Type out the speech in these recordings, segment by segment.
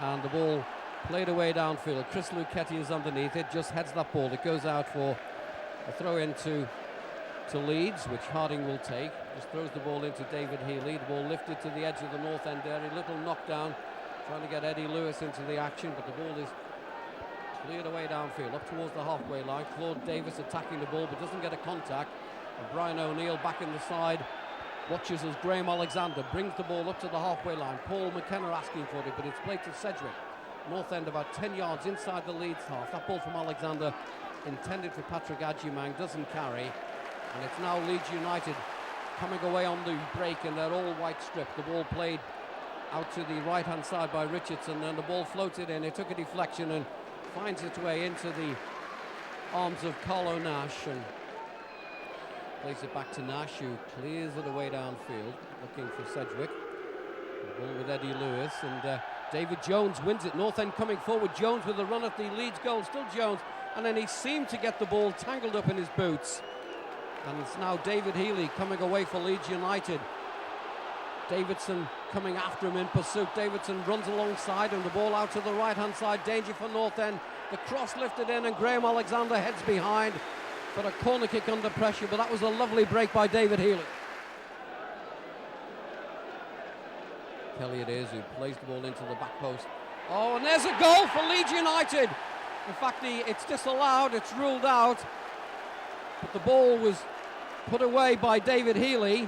and the ball played away downfield. Chris Luchetti is underneath it, just heads that ball. It goes out for a throw into Leeds, which Harding will take. Just throws the ball into David Healy. The ball lifted to the edge of the North End area. Little knockdown, trying to get Eddie Lewis into the action, but the ball is cleared away downfield, up towards the halfway line. Claude Davis attacking the ball, but doesn't get a contact. And Brian O'Neill back in the side, watches as Graham Alexander brings the ball up to the halfway line. Paul McKenna asking for it, but it's played to Sedgwick. North End about 10 yards inside the Leeds half. That ball from Alexander, intended for Patrick Adjumang, doesn't carry. And it's now Leeds United coming away on the break in their all-white strip. The ball played out to the right-hand side by Richardson, and the ball floated in. It took a deflection and finds its way into the arms of Carlo Nash, and plays it back to Nash, who clears it away downfield, looking for Sedgwick. The ball with Eddie Lewis, and David Jones wins it. North End coming forward. Jones with a run at the Leeds goal. Still Jones, and then he seemed to get the ball tangled up in his boots. And it's now David Healy coming away for Leeds United. Davidson coming after him in pursuit. Davidson runs alongside him. The ball out to the right-hand side. Danger for North End. The cross lifted in, and Graham Alexander heads behind for a corner kick under pressure. But that was a lovely break by David Healy. Kelly it is who plays the ball into the back post. Oh, and there's a goal for Leeds United. In fact, it's disallowed. It's ruled out. But the ball was put away by David Healy.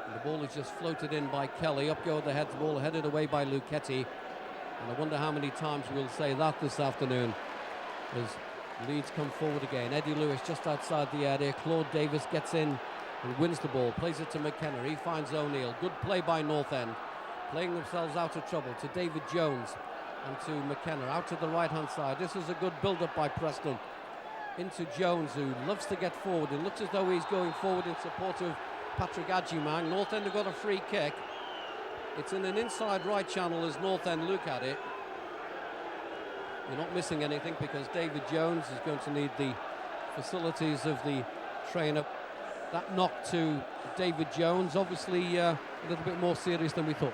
And the ball is just floated in by Kelly. Up go the head, the ball headed away by Luchetti. And I wonder how many times we'll say that this afternoon as Leeds come forward again. Eddie Lewis just outside the area. Claude Davis gets in and wins the ball. Plays it to McKenna. He finds O'Neill. Good play by North End. Playing themselves out of trouble to David Jones and to McKenna out to the right-hand side. This is a good build-up by Preston into Jones, who loves to get forward. It looks as though he's going forward in support of Patrick Adjumang. North End have got a free kick. It's in an inside right channel as North End look at it. You're not missing anything because David Jones is going to need the facilities of the trainer. That knock to David Jones, obviously a little bit more serious than we thought.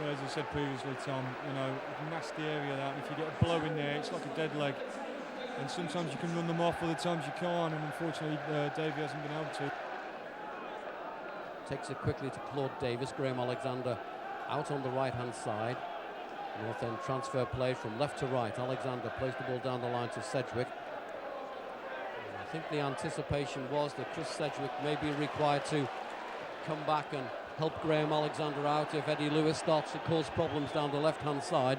Well, as I said previously, Tom, you know, a nasty area that. If you get a blow in there, it's like a dead leg. And sometimes you can run them off, other times you can't, and unfortunately Davey hasn't been able to. Takes it quickly to Claude Davis. Graham Alexander out on the right-hand side. North End transfer play from left to right. Alexander plays the ball down the line to Sedgwick. I think the anticipation was that Chris Sedgwick may be required to come back and help Graham Alexander out if Eddie Lewis starts to cause problems down the left-hand side.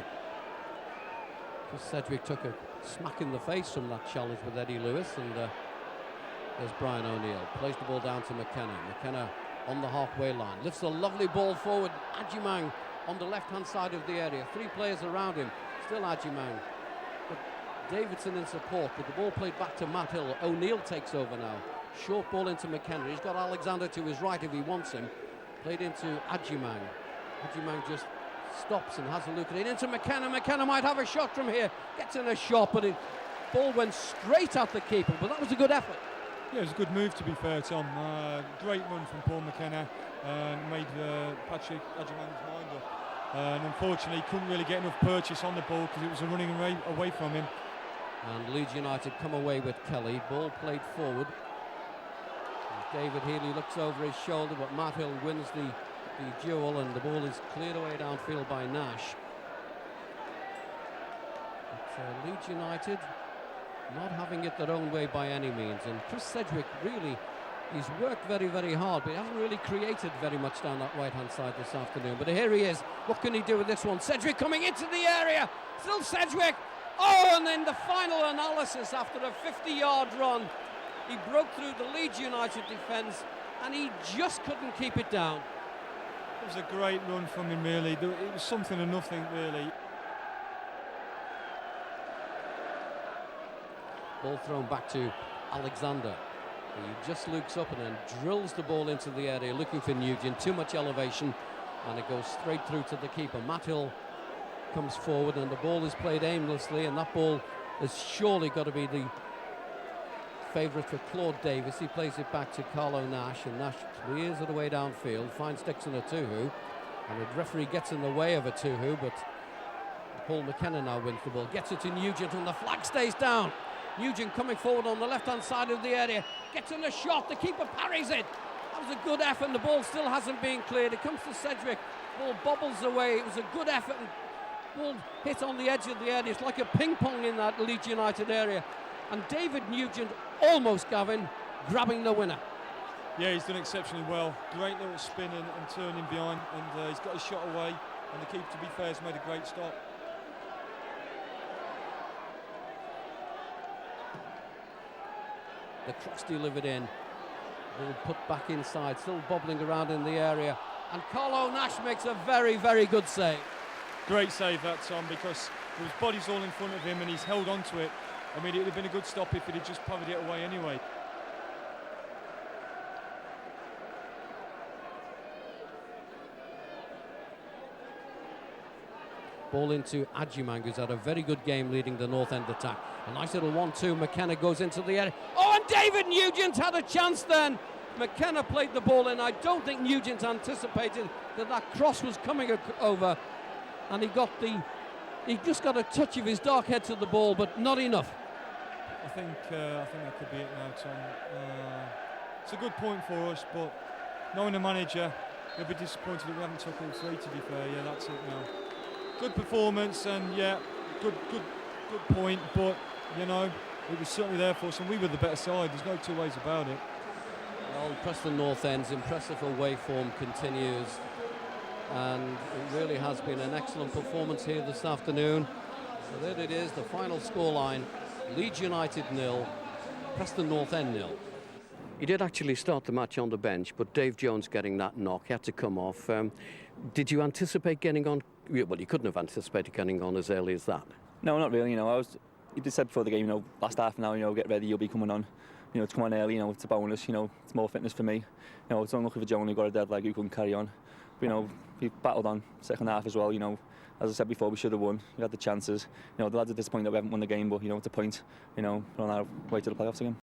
Chris Sedgwick took a smack in the face from that challenge with Eddie Lewis, and there's Brian O'Neill. Plays the ball down to McKenna. McKenna on the halfway line. Lifts a lovely ball forward. Adjumang on the left-hand side of the area. Three players around him. Still Adjumang. But Davidson in support, but the ball played back to Matt Hill. O'Neill takes over now. Short ball into McKenna. He's got Alexander to his right if he wants him. Played into Adjumang. Adjumang just stops and has a look at it. Into McKenna. McKenna might have a shot from here. Gets in a shot, but the ball went straight at the keeper. But that was a good effort. Yeah, it was a good move, to be fair, Tom. Great run from Paul McKenna. Made Patrick Adjumang's mind up. And unfortunately, couldn't really get enough purchase on the ball because it was running away from him. And Leeds United come away with Kelly. Ball played forward. David Healy looks over his shoulder, but Matt Hill wins the duel, and the ball is cleared away downfield by Nash. But Leeds United not having it their own way by any means, and Chris Sedgwick really, he's worked very, very hard, but he hasn't really created very much down that right-hand side this afternoon. But here he is. What can he do with this one? Sedgwick coming into the area. Still Sedgwick. Oh, and then the final analysis after a 50-yard run. He broke through the Leeds United defence, and he just couldn't keep it down. It was a great run from him, really. It was something or nothing, really. Ball thrown back to Alexander. He just looks up and then drills the ball into the area, looking for Nugent. Too much elevation, and it goes straight through to the keeper. Matt Hill comes forward, and the ball is played aimlessly, and that ball has surely got to be the favourite for Claude Davis. He plays it back to Carlo Nash, and Nash clears it away downfield, finds Dixon Atuhu. And the referee gets in the way of a two-hoo, but Paul McKenna now wins the ball. Gets it to Nugent, and the flag stays down. Nugent coming forward on the left-hand side of the area. Gets in a shot. The keeper parries it. That was a good effort, and the ball still hasn't been cleared. It comes to Sedgwick. Ball bobbles away. It was a good effort, and ball hit on the edge of the area. It's like a ping-pong in that Leeds United area. And David Nugent almost, Gavin, grabbing the winner. Yeah, he's done exceptionally well. Great little spin and turning behind, and he's got his shot away. And the keeper, to be fair, has made a great stop. The cross delivered in. Ball put back inside, still bobbling around in the area. And Carlo Nash makes a very, very good save. Great save that, Tom, because his body's all in front of him and he's held on to it. I mean, it would have been a good stop if he'd have just parried it away anyway. Ball into Adjumang, who's had a very good game leading the North End attack. A nice little 1-2. McKenna goes into the area. Oh, and David Nugent had a chance then. McKenna played the ball in. I don't think Nugent anticipated that cross was coming over, and he just got a touch of his dark head to the ball, but not enough. I think that could be it now, Tom. It's a good point for us, but knowing the manager, he'll be disappointed that we haven't took all three, to be fair. Yeah, that's it now. Good performance, and yeah, good point, but you know, it was certainly there for us, and we were the better side. There's no two ways about it. Well, Preston North End's impressive away form continues, and it really has been an excellent performance here this afternoon. So there it is, the final scoreline: Leeds United 0, Preston North End 0. He did actually start the match on the bench, but Dave Jones getting that knock had to come off. Did you anticipate getting on? Well, you couldn't have anticipated getting on as early as that. No, not really. You know, you just said before the game, you know, last half now, you know, get ready, you'll be coming on. You know, to come on early, you know, it's a bonus. You know, it's more fitness for me. You know, it's unlucky for Joan who got a dead leg, who couldn't carry on. But, you know, we battled on second half as well. You know, as I said before, we should have won. We had the chances. You know, the lads are disappointed that we haven't won the game, but you know, it's a point. You know, we're on our way to the playoffs again.